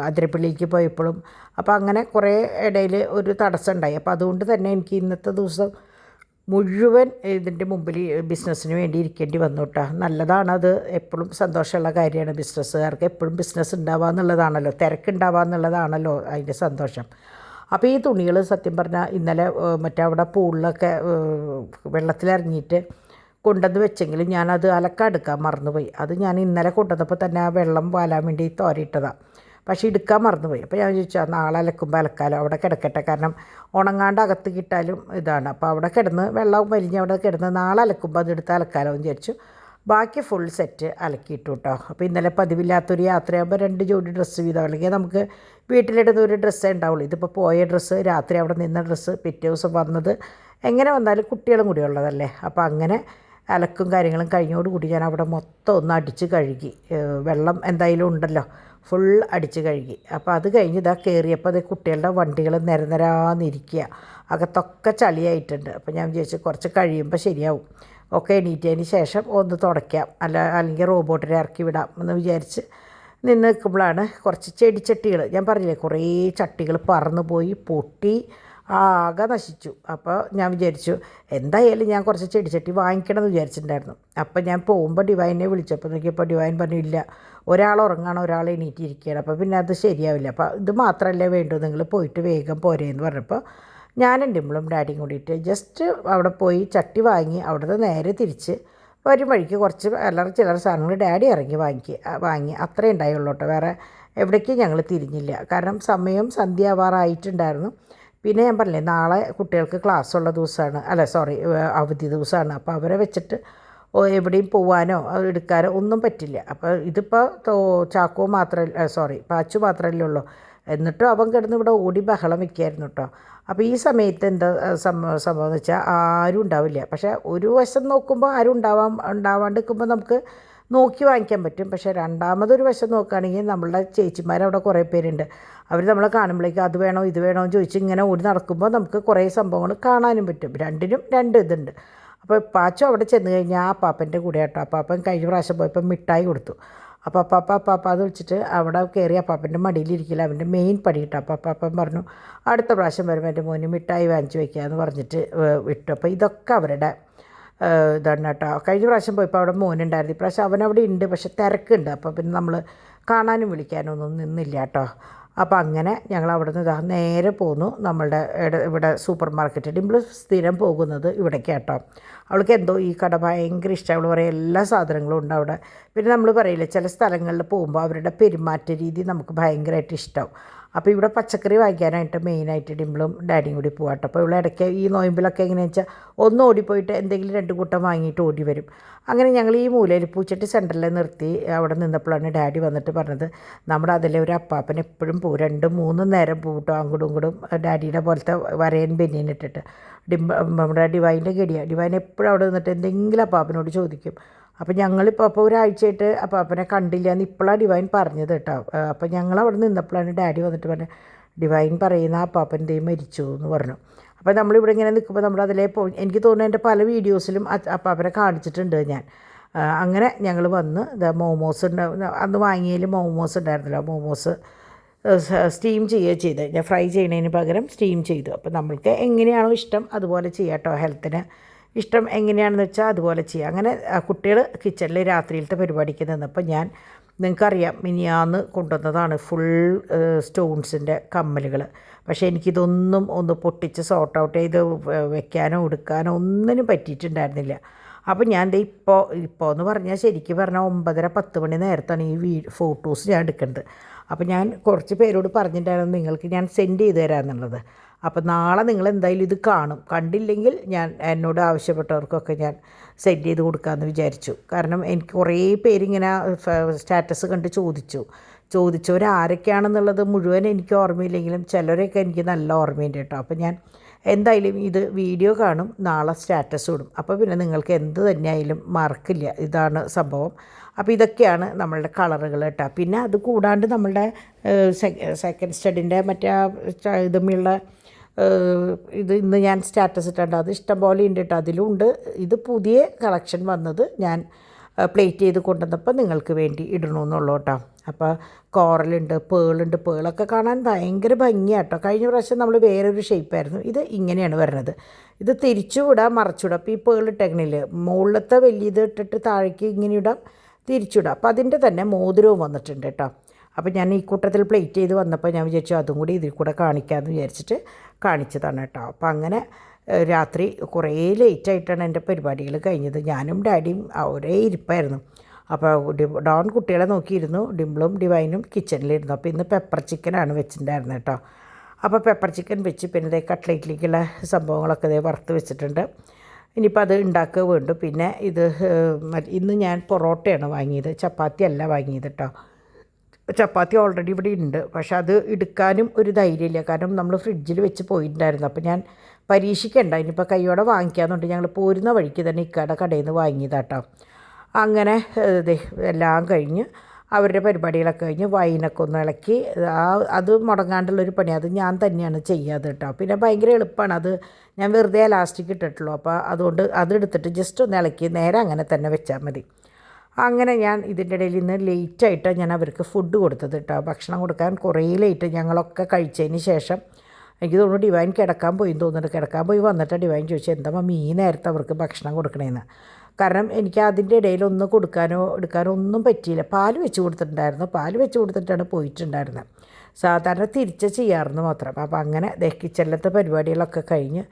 അതിരപ്പള്ളിക്ക് പോയപ്പോഴും അപ്പോൾ അങ്ങനെ കുറേ ഇടയിൽ ഒരു തടസ്സം ഉണ്ടായി. അപ്പോൾ അതുകൊണ്ട് തന്നെ എനിക്ക് ഇന്നത്തെ ദിവസം മുഴുവൻ ഇതിൻ്റെ മുമ്പിൽ ബിസിനസ്സിന് വേണ്ടി ഇരിക്കേണ്ടി വന്നു കേട്ടോ. നല്ലതാണത്, എപ്പോഴും സന്തോഷമുള്ള കാര്യമാണ്. ബിസിനസ്സുകാർക്ക് എപ്പോഴും ബിസിനസ് ഉണ്ടാവുക എന്നുള്ളതാണല്ലോ, തിരക്കുണ്ടാവുക എന്നുള്ളതാണല്ലോ അതിൻ്റെ സന്തോഷം. അപ്പോൾ ഈ തുണികൾ സത്യം പറഞ്ഞാൽ ഇന്നലെ അവിടെ പൂളിലൊക്കെ വെള്ളത്തിലിറങ്ങിയിട്ട് കൊണ്ടുവന്ന് വെച്ചെങ്കിലും ഞാനത് അലക്കാൻ മറന്നുപോയി. അത് ഞാൻ ഇന്നലെ കൊണ്ടുവന്നപ്പോൾ തന്നെ ആ വെള്ളം വാലാൻ വേണ്ടി തോരയിട്ടതാണ്. പക്ഷേ എടുക്കാൻ മറന്നുപോയി. അപ്പോൾ ഞാൻ ചോദിച്ചാൽ നാളെ അലക്കുമ്പോൾ അലക്കാലോ, അവിടെ കിടക്കട്ടെ, കാരണം ഉണങ്ങാണ്ട് അകത്ത് കിട്ടാലും ഇതാണ്. അപ്പോൾ അവിടെ കിടന്ന് വെള്ളം വലിഞ്ഞ് അവിടെ കിടന്ന് നാളെ അലക്കുമ്പോൾ അതെടുത്ത് അലക്കാലോ എന്ന് വിചാരിച്ചു. ബാക്കി ഫുൾ സെറ്റ് അലക്കിയിട്ടു കേട്ടോ. അപ്പോൾ ഇന്നലെ പതിവില്ലാത്തൊരു യാത്രയാകുമ്പോൾ 2 ജോഡി ഡ്രസ്സ് വീതം, അല്ലെങ്കിൽ നമുക്ക് വീട്ടിലിടുന്ന ഒരു ഡ്രസ്സേ ഉണ്ടാവുള്ളൂ. ഇതിപ്പോൾ പോയ ഡ്രസ്സ്, രാത്രി അവിടെ നിന്ന ഡ്രസ്സ്, പിറ്റേ ദിവസം വന്നത്, എങ്ങനെ വന്നാലും കുട്ടികളും കൂടി ഉള്ളതല്ലേ. അപ്പോൾ അങ്ങനെ അലക്കും കാര്യങ്ങളും കഴിഞ്ഞോടുകൂടി ഞാൻ അവിടെ മൊത്തം ഒന്ന് അടിച്ച് കഴുകി. വെള്ളം എന്തായാലും ഉണ്ടല്ലോ, ഫുൾ അടിച്ച് കഴുകി. അപ്പോൾ അത് കഴിഞ്ഞ് കയറിയപ്പോൾ അത് കുട്ടികളുടെ വണ്ടികൾ നിരനിരാന്നിരിക്കുക, അകത്തൊക്കെ ചളിയായിട്ടുണ്ട്. അപ്പോൾ ഞാൻ വിചാരിച്ചു കുറച്ച് കഴിയുമ്പോൾ ശരിയാവും, ഒക്കെ എണീറ്റതിന് ശേഷം ഒന്ന് തുടയ്ക്കാം, അല്ലെങ്കിൽ റോബോട്ടിനെ ഇറക്കി വിടാം എന്ന് വിചാരിച്ച് നിന്ന് നിൽക്കുമ്പോഴാണ് കുറച്ച് ചെടിച്ചട്ടികൾ, ഞാൻ പറഞ്ഞില്ലേ കുറേ ചട്ടികൾ പറന്നു പോയി പൊട്ടി ആകെ നശിച്ചു. അപ്പോൾ ഞാൻ വിചാരിച്ചു എന്തായാലും ഞാൻ കുറച്ച് ചെടിച്ചട്ടി വാങ്ങിക്കണം എന്ന് വിചാരിച്ചിട്ടുണ്ടായിരുന്നു. അപ്പോൾ ഞാൻ പോകുമ്പോൾ ഡിവൈനെ വിളിച്ചപ്പോൾ നോക്കിയപ്പോൾ ഡിവൈൻ പറഞ്ഞു ഇല്ല, ഒരാൾ ഉറങ്ങാണ്, ഒരാൾ എണീറ്റിരിക്കുകയാണ്, അപ്പോൾ പിന്നെ അത് ശരിയാവില്ല, അപ്പോൾ ഇത് മാത്രമല്ലേ വേണ്ടൂ, നിങ്ങൾ പോയിട്ട് വേഗം പോരേന്ന് പറഞ്ഞപ്പോൾ ഞാനും ഡിമ്പിളും ഡാഡിയും കൂടിയിട്ട് ജസ്റ്റ് അവിടെ പോയി ചട്ടി വാങ്ങി. അവിടുന്ന് നേരെ തിരിച്ച് വരും വഴിക്ക് കുറച്ച് ചില്ലറ സാധനങ്ങൾ ഡാഡി ഇറങ്ങി വാങ്ങി അത്രേ ഉണ്ടായുള്ളൂ കേട്ടോ. വേറെ എവിടേക്കും ഞങ്ങൾ തിരിഞ്ഞില്ല, കാരണം സമയം സന്ധ്യ ആവാറായിട്ടുണ്ടായിരുന്നു. പിന്നെ ഞാൻ പറഞ്ഞില്ലേ നാളെ കുട്ടികൾക്ക് ക്ലാസ്സുള്ള ദിവസമാണ്, അവധി ദിവസമാണ്. അപ്പോൾ അവരെ വെച്ചിട്ട് എവിടെയും പോവാനോ എടുക്കാനോ ഒന്നും പറ്റില്ല. അപ്പോൾ ഇതിപ്പോൾ പാച്ചു മാത്രമല്ലേ ഉള്ളൂ. എന്നിട്ടും അവൻ കിടന്ന് ഇവിടെ ഓടി ബഹളം വയ്ക്കായിരുന്നു കേട്ടോ. അപ്പോൾ ഈ സമയത്ത് എന്താ സംഭവം എന്ന് വെച്ചാൽ ആരും ഉണ്ടാവില്ല. പക്ഷേ ഒരു വശം നോക്കുമ്പോൾ ആരും ഉണ്ടാവാണ്ടിരിക്കുമ്പോൾ നമുക്ക് നോക്കി വാങ്ങിക്കാൻ പറ്റും. പക്ഷേ രണ്ടാമതൊരു വശം നോക്കുകയാണെങ്കിൽ നമ്മളുടെ ചേച്ചിമാരവിടെ കുറേ പേരുണ്ട്. അവർ നമ്മളെ കാണുമ്പോഴേക്കും അത് വേണോ ഇത് വേണോ എന്ന് ചോദിച്ച് ഇങ്ങനെ ഓടി നടക്കുമ്പോൾ നമുക്ക് കുറേ സംഭവങ്ങൾ കാണാനും പറ്റും. രണ്ടിനും ഇതുണ്ട്. അപ്പോൾ പാച്ചു അവിടെ ചെന്ന് കഴിഞ്ഞാൽ ആ പാപ്പൻ്റെ കൂടെ കേട്ടോ. പാപ്പൻ കഴിഞ്ഞ പ്രാവശ്യം പോയപ്പോൾ മിഠായി കൊടുത്തു. അപ്പോൾ അപ്പാപ്പ എന്ന് വിളിച്ചിട്ട് അവിടെ കയറി അപ്പാപ്പൻ്റെ മടിയിലിരിക്കില്ല, അവൻ്റെ മെയിൻ പടി കിട്ടും. അപ്പോൾ അപ്പാപ്പൻ പറഞ്ഞു അടുത്ത പ്രാവശ്യം വരുമ്പോൾ എൻ്റെ മോന് മിഠായി വാങ്ങിച്ച് വയ്ക്കുക എന്ന് പറഞ്ഞിട്ട് വിട്ടു. അപ്പോൾ ഇതൊക്കെ അവരുടെ ഇതാണ് കേട്ടോ. കഴിഞ്ഞ പ്രാവശ്യം പോയപ്പോൾ അവിടെ മോനുണ്ടായിരുന്നു, ഇപ്രാവശ്യം അവനവിടെ ഉണ്ട്, പക്ഷെ തിരക്കുണ്ട്. അപ്പോൾ പിന്നെ നമ്മൾ കാണാനും വിളിക്കാനും ഒന്നും നിന്നില്ല കേട്ടോ. അപ്പോൾ അങ്ങനെ ഞങ്ങൾ അവിടെ നിന്ന് നേരെ പോന്നു നമ്മളുടെ ഇവിടെ സൂപ്പർ മാർക്കറ്റ്. ഡിംപിൾ സ്ഥിരം പോകുന്നത് ഇവിടേക്ക് കേട്ടോ. അവൾക്ക് എന്തോ ഈ കട ഭയങ്കര ഇഷ്ടം. അവൾ പറയും എല്ലാ സാധനങ്ങളും ഉണ്ട് അവിടെ. പിന്നെ നമ്മൾ പറയില്ലേ ചില സ്ഥലങ്ങളിൽ പോകുമ്പോൾ അവരുടെ പെരുമാറ്റ രീതി നമുക്ക് ഭയങ്കരമായിട്ട് ഇഷ്ടമാവും. അപ്പോൾ ഇവിടെ പച്ചക്കറി വാങ്ങിക്കാനായിട്ട് മെയിനായിട്ട് ഡിംപിളും ഡാഡിയും കൂടി പോകാട്ടോ. അപ്പോൾ ഇവിടെ ഇടയ്ക്ക് ഈ നോയമ്പിലൊക്കെ എങ്ങനെയാണെന്ന് വെച്ചാൽ ഒന്ന് ഓടിപ്പോയിട്ട് എന്തെങ്കിലും 2 കൂട്ടം വാങ്ങിയിട്ട് ഓടി വരും. അങ്ങനെ ഞങ്ങൾ ഈ മൂലയിൽ പൂച്ചട്ടി സെൻറ്ററിൽ നിർത്തി അവിടെ നിന്നപ്പോഴാണ് ഡാഡി വന്നിട്ട് പറഞ്ഞത് നമ്മുടെ അതിലെ ഒരു അപ്പാപ്പൻ എപ്പോഴും പോകും 2-3 നേരം പോകട്ടോ അങ്ങോട്ടും ഇങ്ങോട്ടും ഡാഡിയുടെ പോലത്തെ വരയൻ ബനിയനിട്ടിട്ട്. നമ്മുടെ ഡിവൈൻ്റെ ഗഡിയാണ്. ഡിവൈൻ എപ്പോഴും അവിടെ നിന്നിട്ട് എന്തെങ്കിലും അപ്പാപ്പനോട് ചോദിക്കും. അപ്പോൾ ഞങ്ങളിപ്പോൾ ഒരാഴ്ചയായിട്ട് അപ്പാപ്പനെ കണ്ടില്ല എന്ന് ഇപ്പോഴാണ് ഡിവൈൻ പറഞ്ഞത് കേട്ടോ. അപ്പോൾ ഞങ്ങളവിടെ നിന്നപ്പോഴാണ് ഡാഡി വന്നിട്ട് പറഞ്ഞത് ഡിവൈൻ പറയുന്ന അപ്പാപ്പൻ ദേ മരിച്ചു എന്ന് പറഞ്ഞു. അപ്പോൾ നമ്മളിവിടെ ഇങ്ങനെ നിൽക്കുമ്പോൾ നമ്മൾ അതിലേ പോയി, എനിക്ക് തോന്നുന്നു എൻ്റെ പല വീഡിയോസിലും അപ്പാപ്പനെ കാണിച്ചിട്ടുണ്ട് ഞാൻ. അങ്ങനെ ഞങ്ങൾ വന്ന് മോമോസ് അന്ന് വാങ്ങിയതിൽ മോമോസ് ഉണ്ടായിരുന്നല്ലോ, മോമോസ് സ്റ്റീം ചെയ്യുക ചെയ്ത് ഞാൻ ഫ്രൈ ചെയ്യുന്നതിന് പകരം സ്റ്റീം ചെയ്തു. അപ്പോൾ നമ്മൾക്ക് എങ്ങനെയാണോ ഇഷ്ടം അതുപോലെ ചെയ്യാം കേട്ടോ. ഹെൽത്തിന് ഇഷ്ടം എങ്ങനെയാണെന്ന് വെച്ചാൽ അതുപോലെ ചെയ്യാം. അങ്ങനെ കുട്ടികൾ കിച്ചണിൽ രാത്രിയിലത്തെ പരിപാടിക്ക് നിന്നപ്പോൾ ഞാൻ നിങ്ങൾക്കറിയാം മിനിയാന്ന് കൊണ്ടുവന്നതാണ് ഫുൾ സ്റ്റോൺസിൻ്റെ കമ്മലുകൾ. പക്ഷേ എനിക്കിതൊന്നും ഒന്ന് പൊട്ടിച്ച് സോർട്ട് ഔട്ട് ചെയ്ത് വെക്കാനോ എടുക്കാനോ ഒന്നിനും പറ്റിയിട്ടുണ്ടായിരുന്നില്ല. അപ്പോൾ ഞാൻ ഇപ്പോൾ എന്ന് പറഞ്ഞാൽ ശരിക്കും പറഞ്ഞാൽ 9:30-10 മണി നേരത്താണ് ഈ ഫോട്ടോസ് ഞാൻ എടുക്കുന്നത്. അപ്പോൾ ഞാൻ കുറച്ച് പേരോട് പറഞ്ഞിട്ടുണ്ടായിരുന്നു നിങ്ങൾക്ക് ഞാൻ സെൻഡ് ചെയ്ത് തരാമെന്നുള്ളത്. അപ്പോൾ നാളെ നിങ്ങൾ എന്തായാലും ഇത് കാണും. കണ്ടില്ലെങ്കിൽ ഞാൻ എന്നോട് ആവശ്യപ്പെട്ടവർക്കൊക്കെ ഞാൻ സെൻഡ് ചെയ്ത് കൊടുക്കാമെന്ന് വിചാരിച്ചു. കാരണം എനിക്ക് കുറേ പേരിങ്ങനെ സ്റ്റാറ്റസ് കണ്ട് ചോദിച്ചവരാരൊക്കെയാണെന്നുള്ളത് മുഴുവൻ എനിക്ക് ഓർമ്മയില്ലെങ്കിലും ചിലരൊക്കെ എനിക്ക് നല്ല ഓർമ്മയുണ്ട് കേട്ടോ. അപ്പോൾ ഞാൻ എന്തായാലും ഇത് വീഡിയോ കാണും, നാളെ സ്റ്റാറ്റസ് ഇടും. അപ്പോൾ പിന്നെ നിങ്ങൾക്ക് എന്ത് തന്നെയായാലും മറക്കില്ല. ഇതാണ് സംഭവം. അപ്പോൾ ഇതൊക്കെയാണ് നമ്മളുടെ കളറുകൾ കേട്ടോ. പിന്നെ അത് കൂടാണ്ട് നമ്മളുടെ സെക്കൻഡ് സ്റ്റഡിൻ്റെ മറ്റേ ഇതുമുള്ള ഇത് ഇന്ന് ഞാൻ സ്റ്റാറ്റസ് ഇട്ടുണ്ട്. അത് ഇഷ്ടം പോലെ ഉണ്ട് കേട്ടോ. അതിലുണ്ട്. ഇത് പുതിയ കളക്ഷൻ വന്നത് ഞാൻ പ്ലേറ്റ് ചെയ്ത് കൊണ്ടുവന്നപ്പോൾ നിങ്ങൾക്ക് വേണ്ടി ഇടണമെന്നുള്ളൂ കേട്ടോ. അപ്പോൾ കോറലുണ്ട്, പേളുണ്ട്. പേളൊക്കെ കാണാൻ ഭയങ്കര ഭംഗിയാണ് കേട്ടോ. കഴിഞ്ഞ പ്രാവശ്യം നമ്മൾ വേറൊരു ഷേപ്പായിരുന്നു. ഇത് ഇങ്ങനെയാണ് വരുന്നത്. ഇത് തിരിച്ചുവിടാം, മറച്ചുവിടാം. അപ്പോൾ ഈ പേളിട്ടെങ്ങനെയിൽ മുകളിലത്തെ വലിയത് ഇട്ടിട്ട് താഴേക്ക് ഇങ്ങനെ ഇടാം, തിരിച്ചുവിടാം. അപ്പോൾ അതിൻ്റെ തന്നെ മോതിരവും വന്നിട്ടുണ്ട് കേട്ടോ. അപ്പോൾ ഞാൻ ഈ കൂട്ടത്തിൽ പ്ലേറ്റ് ചെയ്ത് വന്നപ്പോൾ ഞാൻ വിചാരിച്ചു അതും കൂടി ഇതിൽ കൂടെ കാണിക്കാമെന്ന് വിചാരിച്ചിട്ട് കാണിച്ചതാണ് കേട്ടോ. അപ്പോൾ അങ്ങനെ രാത്രി കുറേ ലേറ്റായിട്ടാണ് എൻ്റെ പരിപാടികൾ കഴിഞ്ഞത്. ഞാനും ഡാഡിയും ഒരേ ഇരിപ്പായിരുന്നു. അപ്പോൾ ഡോൺ കുട്ടികളെ നോക്കിയിരുന്നു, ഡിംപിളും ഡിവൈനും കിച്ചണിലിരുന്നു. അപ്പോൾ ഇന്ന് പെപ്പർ ചിക്കനാണ് വെച്ചിട്ടുണ്ടായിരുന്നത് കേട്ടോ. അപ്പോൾ പെപ്പർ ചിക്കൻ വെച്ച് പിന്നെ കട്ട്ലേറ്റിലേക്കുള്ള സംഭവങ്ങളൊക്കെ വറുത്ത് വെച്ചിട്ടുണ്ട്. ഇനിയിപ്പോൾ അത് ഉണ്ടാക്കുക വേണ്ടു. പിന്നെ ഇന്ന് ഞാൻ പൊറോട്ടയാണ് വാങ്ങിയത്, ചപ്പാത്തി അല്ല വാങ്ങിയത് കേട്ടോ. ചപ്പാത്തി ഓൾറെഡി ഇവിടെ ഉണ്ട്, പക്ഷെ അത് എടുക്കാനും ഒരു ധൈര്യമില്ല. കാരണം നമ്മൾ ഫ്രിഡ്ജിൽ വെച്ച് പോയിട്ടുണ്ടായിരുന്നു. അപ്പോൾ ഞാൻ പരീക്ഷിക്കണ്ട, ഇനിയിപ്പോൾ കൈയോടെ വാങ്ങിക്കാമെന്നുണ്ട്. ഞങ്ങൾ പോരുന്ന വഴിക്ക് തന്നെ ഇക്കയുടെ കടയിൽ നിന്ന് വാങ്ങിയതാട്ടോ. അങ്ങനെ എല്ലാം കഴിഞ്ഞ് അവരുടെ പരിപാടികളൊക്കെ കഴിഞ്ഞ് വൈനൊക്കെ ഒന്ന് ഇളക്കി അത് മുടങ്ങാണ്ടുള്ളൊരു പണി അത് ഞാൻ തന്നെയാണ് ചെയ്യാതെ കേട്ടോ. പിന്നെ ഭയങ്കര എളുപ്പമാണ്. അത് ഞാൻ വെറുതെ എലാസ്റ്റിക് ഇട്ടിട്ടുള്ളൂ. അപ്പോൾ അതുകൊണ്ട് അതെടുത്തിട്ട് ജസ്റ്റ് ഒന്ന് ഇളക്കി നേരെ അങ്ങനെ തന്നെ വെച്ചാൽ മതി. അങ്ങനെ ഞാൻ ഇതിൻ്റെ ഇടയിൽ ഇന്ന് ലേറ്റായിട്ടാണ് ഞാൻ അവർക്ക് ഫുഡ് കൊടുത്തത് കേട്ടോ. ഭക്ഷണം കൊടുക്കാൻ കുറേ ലേറ്റ്. ഞങ്ങളൊക്കെ കഴിച്ചതിന് ശേഷം എനിക്ക് തോന്നുന്നു ഡിവൈൻ കിടക്കാൻ പോയി തോന്നുന്നുണ്ട്. കിടക്കാൻ പോയി വന്നിട്ട് ഡിവൈൻ ചോദിച്ചു എന്താ മമ്മി ഈ നേരത്തെ അവർക്ക് ഭക്ഷണം കൊടുക്കണേന്ന്. കാരണം എനിക്ക് അതിൻ്റെ ഇടയിൽ ഒന്ന് കൊടുക്കാനോ എടുക്കാനോ ഒന്നും പറ്റിയില്ല. പാല് വെച്ച് കൊടുത്തിട്ടുണ്ടായിരുന്നു. പാല് വെച്ച് കൊടുത്തിട്ടാണ് പോയിട്ടുണ്ടായിരുന്നത്. സാധാരണ തിരിച്ച് ചെയ്യാറുണ്ട് മാത്രം. അപ്പോൾ അങ്ങനെ കിച്ചണിലത്തെ പരിപാടികളൊക്കെ കഴിഞ്ഞ്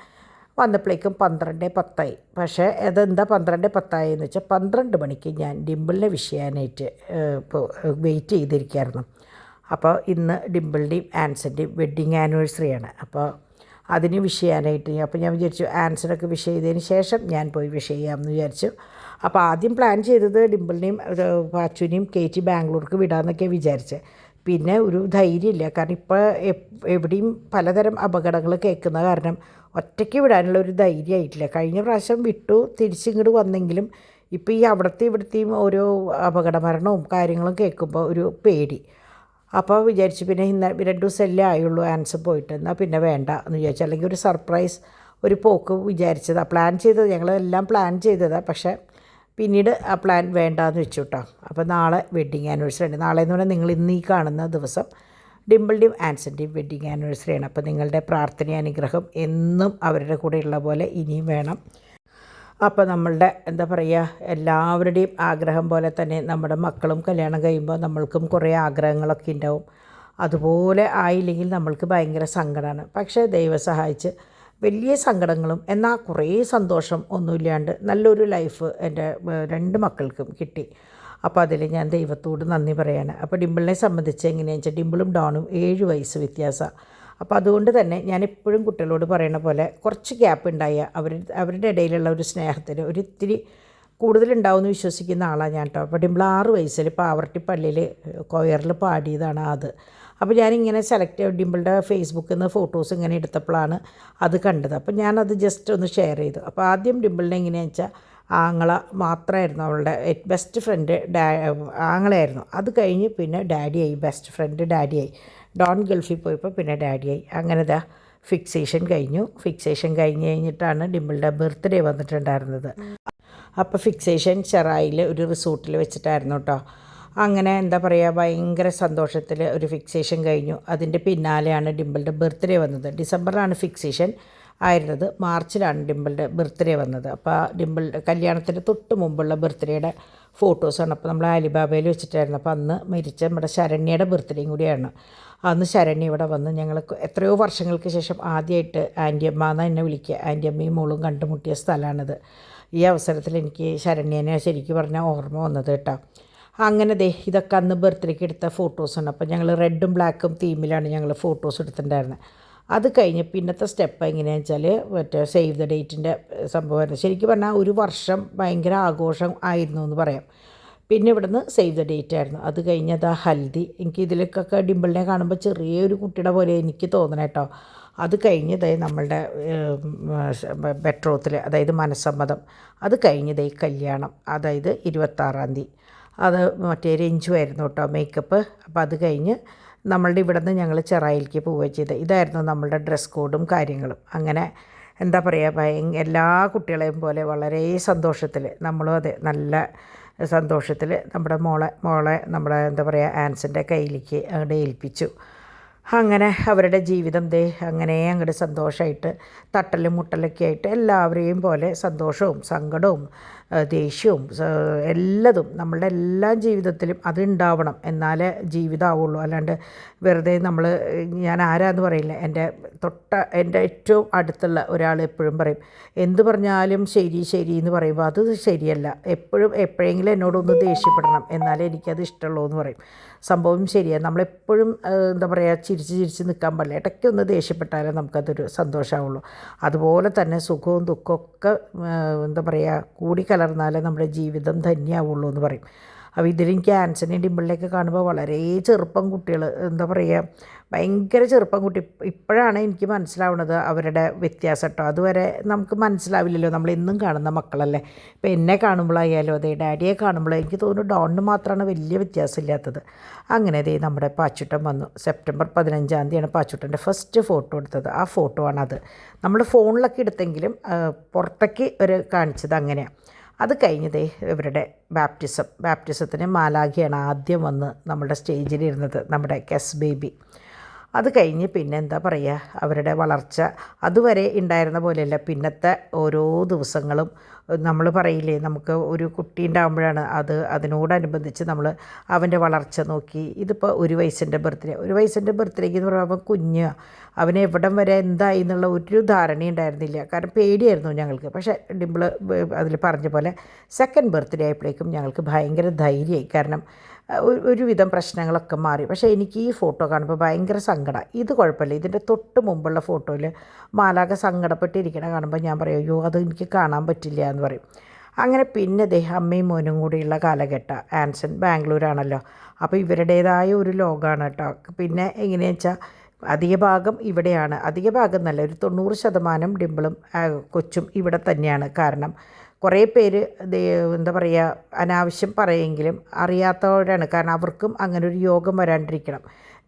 വന്നപ്പോഴേക്കും 12:10. പക്ഷേ അതെന്താ 12:10 എന്ന് വെച്ചാൽ 12 മണിക്ക് ഞാൻ ഡിംപിളിനെ വിഷ് ചെയ്യാനായിട്ട് ഇപ്പോൾ വെയിറ്റ് ചെയ്തിരിക്കുകയായിരുന്നു. അപ്പോൾ ഇന്ന് ഡിംപിളിൻ്റെയും ആൻസൻ്റെയും വെഡ്ഡിങ് ആനിവേഴ്സറിയാണ്. അപ്പോൾ അതിന് വിഷ് ചെയ്യാനായിട്ട് അപ്പോൾ ഞാൻ വിചാരിച്ചു ആൻസറൊക്കെ വിഷ് ചെയ്തതിന് ശേഷം ഞാൻ പോയി വിഷ് ചെയ്യാമെന്ന് വിചാരിച്ചു. അപ്പോൾ ആദ്യം പ്ലാൻ ചെയ്തത് ഡിംപിളിനെയും പാച്ചുവിനെയും കയറ്റി ബാംഗ്ലൂർക്ക് വിടാമെന്നൊക്കെ വിചാരിച്ചത്. പിന്നെ ഒരു ധൈര്യമില്ല. കാരണം ഇപ്പോൾ എവിടെയും പലതരം അപകടങ്ങൾ കേൾക്കുന്ന കാരണം ഒറ്റയ്ക്ക് വിടാനുള്ള ഒരു ധൈര്യമായിട്ടില്ല. കഴിഞ്ഞ പ്രാവശ്യം വിട്ടു തിരിച്ചിങ്ങോട്ട് വന്നെങ്കിലും ഇപ്പോൾ ഈ ഇവിടത്തെയും ഓരോ അപകട മരണവും കാര്യങ്ങളും കേൾക്കുമ്പോൾ ഒരു പേടി. അപ്പോൾ വിചാരിച്ചു പിന്നെ 2 ദിവസമല്ലേ ആയുള്ളൂ ആൻസർ പോയിട്ട്, എന്നാൽ പിന്നെ വേണ്ട എന്ന് വിചാരിച്ചു. അല്ലെങ്കിൽ ഒരു സർപ്രൈസ് ഒരു പോക്ക് വിചാരിച്ചതാണ്, പ്ലാൻ ചെയ്തത്, ഞങ്ങളെല്ലാം പ്ലാൻ ചെയ്തതാണ്. പക്ഷേ പിന്നീട് ആ പ്ലാൻ വേണ്ടാന്ന് വെച്ചു കേട്ടോ. അപ്പോൾ നാളെ വെഡ്ഡിങ് ആനിവേഴ്സറി ആണ്. നാളെ എന്ന് പറഞ്ഞാൽ നിങ്ങൾ ഇന്ന് ഈ കാണുന്ന ദിവസം ഡിംപിളിൻ്റെയും ആൻസൻ്റെയും വെഡ്ഡിങ് ആനിവേഴ്സറിയാണ്. അപ്പോൾ നിങ്ങളുടെ പ്രാർത്ഥന അനുഗ്രഹം എന്നും അവരുടെ കൂടെ ഉള്ള പോലെ ഇനിയും വേണം. അപ്പോൾ നമ്മളുടെ എന്താ പറയുക, എല്ലാവരുടെയും ആഗ്രഹം പോലെ തന്നെ നമ്മുടെ മക്കളും കല്യാണം കഴിയുമ്പോൾ നമ്മൾക്കും കുറേ ആഗ്രഹങ്ങളൊക്കെ ഉണ്ടാവും. അതുപോലെ ആയില്ലെങ്കിൽ നമ്മൾക്ക് ഭയങ്കര സങ്കടമാണ്. പക്ഷേ ദൈവം സഹായിച്ച് വലിയ സങ്കടങ്ങളും എന്നാൽ കുറേ സന്തോഷം ഒന്നുമില്ലാണ്ട് നല്ലൊരു ലൈഫ് എൻ്റെ 2 മക്കൾക്കും കിട്ടി. അപ്പോൾ അതിൽ ഞാൻ ദൈവത്തോട് നന്ദി പറയാണ്. അപ്പോൾ ഡിംപിളിനെ സംബന്ധിച്ച് എങ്ങനെയാണെന്ന് വെച്ചാൽ ഡിംപിളും ഡോണും 7 വയസ്സ് വ്യത്യാസമാണ്. അപ്പോൾ അതുകൊണ്ട് തന്നെ ഞാൻ എപ്പോഴും കുട്ടികളോട് പറയുന്ന പോലെ കുറച്ച് ഗ്യാപ്പ് ഉണ്ടായ അവരുടെ ഇടയിലുള്ള ഒരു സ്നേഹത്തിന് ഒരിത്തിരി കൂടുതലുണ്ടാവുമെന്ന് വിശ്വസിക്കുന്ന ആളാണ് ഞാൻ കേട്ടോ. അപ്പോൾ ഡിംപിൾ 6 വയസ്സിൽ പാവർട്ടി പള്ളിയിൽ കൊയറിൽ പാടിയതാണ് അത്. അപ്പോൾ ഞാനിങ്ങനെ ഡിംപിളുടെ ഫേസ്ബുക്കിൽ നിന്ന് ഫോട്ടോസ് ഇങ്ങനെ എടുത്തപ്പോഴാണ് അത് കണ്ടത്. അപ്പോൾ ഞാനത് ജസ്റ്റ് ഒന്ന് ഷെയർ ചെയ്തു. അപ്പോൾ ആദ്യം ഡിംപിളിനെ എങ്ങനെയാണെന്ന് വെച്ചാൽ ആങ്ങള മാത്രമായിരുന്നു അവളുടെ ബെസ്റ്റ് ഫ്രണ്ട്, ആങ്ങളയായിരുന്നു. അത് കഴിഞ്ഞ് പിന്നെ ഡാഡിയായി, ബെസ്റ്റ് ഫ്രണ്ട് ഡാഡിയായി. ഡോൺ ഗൾഫിൽ പോയപ്പോൾ പിന്നെ ഡാഡിയായി. അങ്ങനെ ഫിക്സേഷൻ കഴിഞ്ഞിട്ടാണ് ഡിംപിളുടെ ബർത്ത്ഡേ വന്നിട്ടുണ്ടായിരുന്നത്. അപ്പോൾ ഫിക്സേഷൻ ചെറായിൽ ഒരു റിസോർട്ടിൽ വെച്ചിട്ടായിരുന്നു കേട്ടോ. അങ്ങനെ എന്താ പറയുക, ഭയങ്കര സന്തോഷത്തിൽ ഒരു ഫിക്സേഷൻ കഴിഞ്ഞു. അതിൻ്റെ പിന്നാലെയാണ് ഡിംപിളുടെ ബർത്ത്ഡേ വന്നത്. ഡിസംബറിലാണ് ഫിക്സേഷൻ ആയിരുന്നത്, മാർച്ചിലാണ് ഡിംപിളുടെ ബർത്ത്ഡേ വന്നത്. അപ്പോൾ ആ ഡിംപിളുടെ കല്യാണത്തിന് തൊട്ട് മുമ്പുള്ള ബർത്ത്ഡേയുടെ ഫോട്ടോസാണ്. അപ്പോൾ നമ്മൾ അലിബാബയിൽ വെച്ചിട്ടായിരുന്നു. അപ്പോൾ അന്ന് മരിച്ച നമ്മുടെ ശരണ്യയുടെ ബർത്ത്ഡേയും കൂടിയാണ്. അന്ന് ശരണ്യ ഇവിടെ വന്ന് ഞങ്ങൾ എത്രയോ വർഷങ്ങൾക്ക് ശേഷം ആദ്യമായിട്ട് ആൻറ്റിയമ്മ എന്ന് എന്നെ വിളിക്കുക. ആൻറ്റിയമ്മയും മോളും കണ്ടുമുട്ടിയ സ്ഥലമാണിത്. ഈ അവസരത്തിൽ എനിക്ക് ശരണ്യനെ ശരിക്കും പറഞ്ഞാൽ ഓർമ്മ വന്നത് കേട്ടോ. അങ്ങനെ ഇതൊക്കെ അന്ന് ബർത്ത്ഡേക്ക് എടുത്ത ഫോട്ടോസാണ്. അപ്പോൾ ഞങ്ങൾ റെഡും ബ്ലാക്കും തീമിലാണ് ഞങ്ങൾ ഫോട്ടോസ് എടുത്തിട്ടുണ്ടായിരുന്നത്. അത് കഴിഞ്ഞ് പിന്നത്തെ സ്റ്റെപ്പ് എങ്ങനെയാണെന്ന് വെച്ചാൽ മറ്റേ സേവ് ദ ഡേറ്റിൻ്റെ സംഭവമായിരുന്നു. ശരിക്കും പറഞ്ഞാൽ ഒരു വർഷം ഭയങ്കര ആഘോഷം ആയിരുന്നു എന്ന് പറയാം. പിന്നെ ഇവിടുന്ന് സേവ് ദ ഡേറ്റ് ആയിരുന്നു. അത് കഴിഞ്ഞത് ഹൽദി. എനിക്ക് ഇതിലേക്കൊക്കെ ഡിംപിളിനെ കാണുമ്പോൾ ചെറിയൊരു കുട്ടിയുടെ പോലെ എനിക്ക് തോന്നണം കേട്ടോ. അത് കഴിഞ്ഞ് നമ്മളുടെ ബെട്രോത്തിൽ, അതായത് മനസ്സമ്മതം. അത് കഴിഞ്ഞ് കല്യാണം, അതായത് 26-ാം തീയതി. അത് മറ്റേ രഞ്ജുവായിരുന്നു കേട്ടോ മേക്കപ്പ്. അപ്പോൾ അത് കഴിഞ്ഞ് നമ്മളുടെ ഇവിടെ നിന്ന് ഞങ്ങൾ ചെറായിലേക്ക് പോവുകയും ചെയ്തത്. ഇതായിരുന്നു നമ്മളുടെ ഡ്രസ് കോഡും കാര്യങ്ങളും. അങ്ങനെ എന്താ പറയുക, എല്ലാ കുട്ടികളെയും പോലെ വളരെ സന്തോഷത്തിൽ നമ്മളും അതെ നല്ല സന്തോഷത്തിൽ നമ്മുടെ മോളെ നമ്മുടെ എന്താ പറയുക ആൻസിൻ്റെ കയ്യിലേക്ക് അങ്ങോട്ട് ഏൽപ്പിച്ചു. അങ്ങനെ അവരുടെ ജീവിതം അങ്ങനെ അങ്ങോട്ട് സന്തോഷമായിട്ട് തട്ടലും മുട്ടലൊക്കെ ആയിട്ട് എല്ലാവരെയും പോലെ സന്തോഷവും സങ്കടവും ദേഷ്യവും എല്ലതും നമ്മളുടെ എല്ലാ ജീവിതത്തിലും അതുണ്ടാവണം, എന്നാലേ ജീവിതമാവുള്ളൂ. അല്ലാണ്ട് വെറുതെ ഞാൻ ആരാന്ന് പറയില്ല. എൻ്റെ ഏറ്റവും അടുത്തുള്ള ഒരാൾ എപ്പോഴും പറയും, എന്ത് പറഞ്ഞാലും ശരി എന്ന് പറയുമ്പോൾ അത് ശരിയല്ല. എപ്പോഴെങ്കിലും എന്നോടൊന്ന് ദേഷ്യപ്പെടണം, എന്നാലേ എനിക്കത് ഇഷ്ടമുള്ളൂ എന്ന് പറയും. സംഭവം ശരിയാണ്. നമ്മളെപ്പോഴും എന്താ പറയുക ചിരിച്ച് നിൽക്കാൻ പാടില്ല. ഇടയ്ക്കൊന്ന് ദേഷ്യപ്പെട്ടാലേ നമുക്കതൊരു സന്തോഷമാവുള്ളൂ. അതുപോലെ തന്നെ സുഖവും ദുഃഖമൊക്കെ എന്താ പറയുക കൂടിക്കലർന്നാലേ നമ്മുടെ ജീവിതം ധന്യമാവുള്ളൂ എന്ന് പറയും. അപ്പോൾ ഇതിലെനിക്ക് ആൻസണിയും ഡിംപിളിനെയൊക്കെ കാണുമ്പോൾ വളരെ ചെറുപ്പം കുട്ടികൾ, എന്താ പറയുക ഭയങ്കര ചെറുപ്പം കുട്ടി. ഇപ്പോഴാണ് എനിക്ക് മനസ്സിലാവുന്നത് അവരുടെ വ്യത്യാസം കേട്ടോ. അതുവരെ നമുക്ക് മനസ്സിലാവില്ലല്ലോ, നമ്മളെന്നും കാണുന്ന മക്കളല്ലേ. ഇപ്പോൾ എന്നെ കാണുമ്പോഴായാലും അതെ, ഡാഡിയെ കാണുമ്പോഴേ എനിക്ക് തോന്നുന്നു ഡോണിന് മാത്രമാണ് വലിയ വ്യത്യാസമില്ലാത്തത്. അങ്ങനെ നമ്മുടെ പാച്ചുട്ടൻ വന്നു. സെപ്റ്റംബർ 15-ാം തീയതിയാണ് പാച്ചുട്ടൻ്റെ ഫസ്റ്റ് ഫോട്ടോ എടുത്തത്. ആ ഫോട്ടോ ആണത്. നമ്മൾ ഫോണിലൊക്കെ എടുത്തെങ്കിലും പുറത്തേക്ക് കാണിച്ചത് അങ്ങനെയാണ്. അത് കഴിഞ്ഞതേ ഇവരുടെ ബാപ്റ്റിസത്തിന് മാലാഖിയാണ് ആദ്യം വന്ന് നമ്മുടെ സ്റ്റേജിലിരുന്നത്, നമ്മുടെ കെസ് ബേബി. അത് കഴിഞ്ഞ് പിന്നെ എന്താ പറയുക, അവരുടെ വളർച്ച അതുവരെ ഉണ്ടായിരുന്ന പോലെയല്ല. പിന്നത്തെ ഓരോ ദിവസങ്ങളും നമ്മൾ പറയില്ലേ, നമുക്ക് ഒരു കുട്ടി ഉണ്ടാകുമ്പോഴാണ് അതിനോടനുബന്ധിച്ച് നമ്മൾ അവൻ്റെ വളർച്ച നോക്കി. ഇതിപ്പോൾ 1 വയസ്സിൻ്റെ ബർത്ത്ഡേക്ക് എന്ന് പറയുമ്പോൾ കുഞ്ഞ് അവന് എവിടം വരെ എന്തായി എന്നുള്ള ഒരു ധാരണയും ഉണ്ടായിരുന്നില്ല. കാരണം പേടിയായിരുന്നു ഞങ്ങൾക്ക്. പക്ഷേ ഡിംപിൾ അതിൽ പറഞ്ഞ പോലെ സെക്കൻഡ് ബർത്ത്ഡേ ആയപ്പോഴേക്കും ഞങ്ങൾക്ക് ഭയങ്കര ധൈര്യമായി. കാരണം ഒരുവിധം പ്രശ്നങ്ങളൊക്കെ മാറി. പക്ഷേ എനിക്ക് ഈ ഫോട്ടോ കാണുമ്പോൾ ഭയങ്കര സങ്കടം. ഇത് കുഴപ്പമില്ല. ഇതിൻ്റെ തൊട്ട് മുമ്പുള്ള ഫോട്ടോയിൽ മാലാഖ സങ്കടപ്പെട്ടിരിക്കണ കാണുമ്പോൾ ഞാൻ പറയും, അയ്യോ അത് എനിക്ക് കാണാൻ പറ്റില്ല എന്ന് പറയും. അങ്ങനെ പിന്നെ അമ്മയും മോനും കൂടിയുള്ള കാലഘട്ടം. ആൻസൺ ബാംഗ്ലൂരാണല്ലോ. അപ്പോൾ ഇവരുടേതായ ഒരു ലോകമാണ് കേട്ടോ. പിന്നെ എങ്ങനെയാണെന്ന് വെച്ചാൽ അധിക ഭാഗം ഇവിടെയാണ്. അധിക ഭാഗം എന്നല്ല, ഒരു 90% ഡിംപിളും കൊച്ചും ഇവിടെ തന്നെയാണ്. കാരണം കുറേ പേര് എന്താ പറയുക അനാവശ്യം പറയുമെങ്കിലും അറിയാത്തവരാണ്. കാരണം അവർക്കും അങ്ങനെ ഒരു യോഗം വരാണ്ടിരിക്കണം.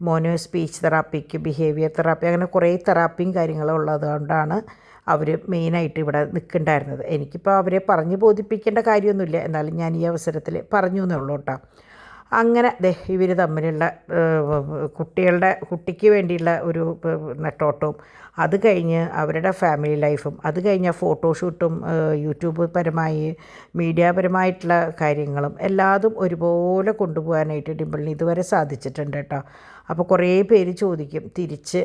മോന് സ്പീച്ച് തെറാപ്പിക്ക്, ബിഹേവിയർ തെറാപ്പി, അങ്ങനെ കുറേ തെറാപ്പിയും കാര്യങ്ങളും ഉള്ളത് കൊണ്ടാണ് അവർ മെയിനായിട്ട് ഇവിടെ നിൽക്കുന്നുണ്ടായിരുന്നത്. എനിക്കിപ്പോൾ അവരെ പറഞ്ഞ് ബോധിപ്പിക്കേണ്ട കാര്യമൊന്നുമില്ല, എന്നാലും ഞാൻ ഈ അവസരത്തിൽ പറഞ്ഞു എന്നേ ഉള്ളൂ കേട്ടോ. അങ്ങനെ ഇവർ തമ്മിലുള്ള കുട്ടിക്ക് വേണ്ടിയുള്ള ഒരു നെട്ടോട്ടവും, അത് കഴിഞ്ഞ് അവരുടെ ഫാമിലി ലൈഫും, അത് കഴിഞ്ഞ ഫോട്ടോഷൂട്ടും, യൂട്യൂബ് പരമായി മീഡിയാപരമായിട്ടുള്ള കാര്യങ്ങളും എല്ലാതും ഒരുപോലെ കൊണ്ടുപോകാനായിട്ട് ഡിംപിളിന് ഇതുവരെ സാധിച്ചിട്ടുണ്ട് കേട്ടോ. അപ്പോൾ കുറേ പേര് ചോദിക്കും തിരിച്ച്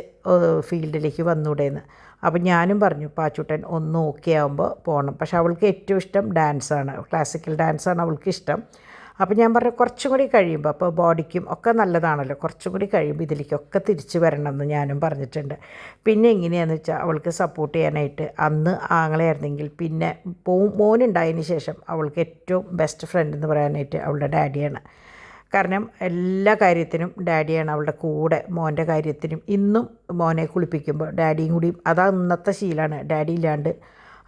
ഫീൽഡിലേക്ക് വന്നൂടേന്ന്. അപ്പം ഞാനും പറഞ്ഞു പാച്ചൂട്ടൻ ഒന്ന് ഓക്കെ ആകുമ്പോൾ പോകണം. പക്ഷെ അവൾക്ക് ഏറ്റവും ഇഷ്ടം ഡാൻസാണ്, ക്ലാസിക്കൽ ഡാൻസാണ് അവൾക്ക് ഇഷ്ടം. അപ്പോൾ ഞാൻ പറഞ്ഞു കുറച്ചും കൂടി കഴിയുമ്പോൾ, അപ്പോൾ ബോഡിക്കും ഒക്കെ നല്ലതാണല്ലോ, കുറച്ചും കൂടി കഴിയുമ്പോൾ ഇതിലേക്കൊക്കെ തിരിച്ച് വരണമെന്ന് ഞാനും പറഞ്ഞിട്ടുണ്ട്. പിന്നെ എങ്ങനെയാണെന്ന് വെച്ചാൽ അവൾക്ക് സപ്പോർട്ട് ചെയ്യാനായിട്ട് അന്ന് ആങ്ങളെയായിരുന്നെങ്കിൽ പിന്നെ മോനുണ്ടായതിന് ശേഷം അവൾക്ക് ഏറ്റവും ബെസ്റ്റ് ഫ്രണ്ട് എന്ന് പറയാനായിട്ട് അവളുടെ ഡാഡിയാണ്. കാരണം എല്ലാ കാര്യത്തിനും ഡാഡിയാണ് അവളുടെ കൂടെ. മോൻ്റെ കാര്യത്തിനും ഇന്നും മോനെ കുളിപ്പിക്കുമ്പോൾ ഡാഡിയും കൂടിയും, അതാ ഇന്നത്തെ ശീലമാണ്. ഡാഡി ഇല്ലാണ്ട്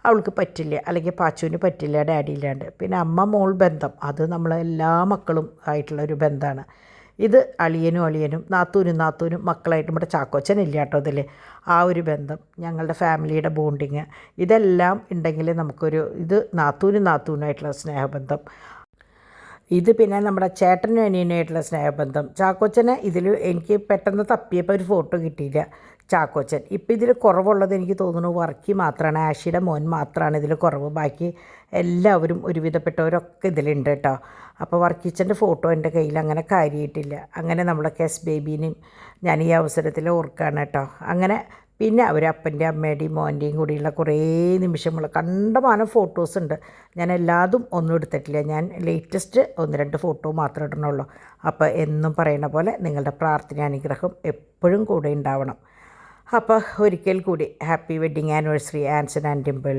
അവൾക്ക് പറ്റില്ല, അല്ലെങ്കിൽ പാച്ചുവിന് പറ്റില്ല ഡാഡി ഇല്ലാണ്ട്. പിന്നെ അമ്മ മോൾ ബന്ധം, അത് നമ്മളെല്ലാ മക്കളും ആയിട്ടുള്ളൊരു ബന്ധമാണ്. ഇത് അളിയനും നാത്തൂനും മക്കളായിട്ട് നമ്മുടെ ചാക്കോച്ചനില്ല കേട്ടോ അതിൽ. ആ ഒരു ബന്ധം, ഞങ്ങളുടെ ഫാമിലിയുടെ ബോണ്ടിങ്, ഇതെല്ലാം ഉണ്ടെങ്കിൽ നമുക്കൊരു ഇത് നാത്തൂനായിട്ടുള്ള സ്നേഹബന്ധം. ഇത് പിന്നെ നമ്മുടെ ചേട്ടനും അനിയനുമായിട്ടുള്ള സ്നേഹബന്ധം. ചാക്കോച്ചനെ ഇതിൽ എനിക്ക് പെട്ടെന്ന് തപ്പിയപ്പോൾ ഒരു ഫോട്ടോ കിട്ടിയില്ല ചാക്കോച്ചൻ. ഇപ്പം ഇതിൽ കുറവുള്ളത് എനിക്ക് തോന്നുന്നു വർക്കി മാത്രമാണ്, ആഷിയുടെ മോൻ മാത്രമാണ് ഇതിൽ കുറവ്. ബാക്കി എല്ലാവരും ഒരുവിധപ്പെട്ടവരൊക്കെ ഇതിലുണ്ട് കേട്ടോ. അപ്പോൾ വർക്കിച്ചൻ്റെ ഫോട്ടോ എൻ്റെ കയ്യിൽ അങ്ങനെ കാര്യമായിട്ടില്ല. അങ്ങനെ നമ്മളെ കെസ് ബേബീനെയും ഞാൻ ഈ അവസരത്തിൽ ഓർക്കുകയാണ് കേട്ടോ. അങ്ങനെ പിന്നെ അവർ അപ്പൻ്റെയും അമ്മയുടെയും മോൻ്റെയും കൂടിയുള്ള കുറേ നിമിഷങ്ങൾ, കണ്ടമാനം ഫോട്ടോസ് ഉണ്ട്. ഞാൻ എല്ലാതും ഒന്നും എടുത്തിട്ടില്ല, ഞാൻ ലേറ്റസ്റ്റ് 1-2 ഫോട്ടോ മാത്രമേ ഇടണുള്ളൂ. അപ്പോൾ എന്നും പറയുന്ന പോലെ നിങ്ങളുടെ പ്രാർത്ഥന അനുഗ്രഹം എപ്പോഴും കൂടെ ഉണ്ടാവണം. അപ്പോൾ ഒരിക്കൽ കൂടി happy wedding anniversary Anson and Dimple.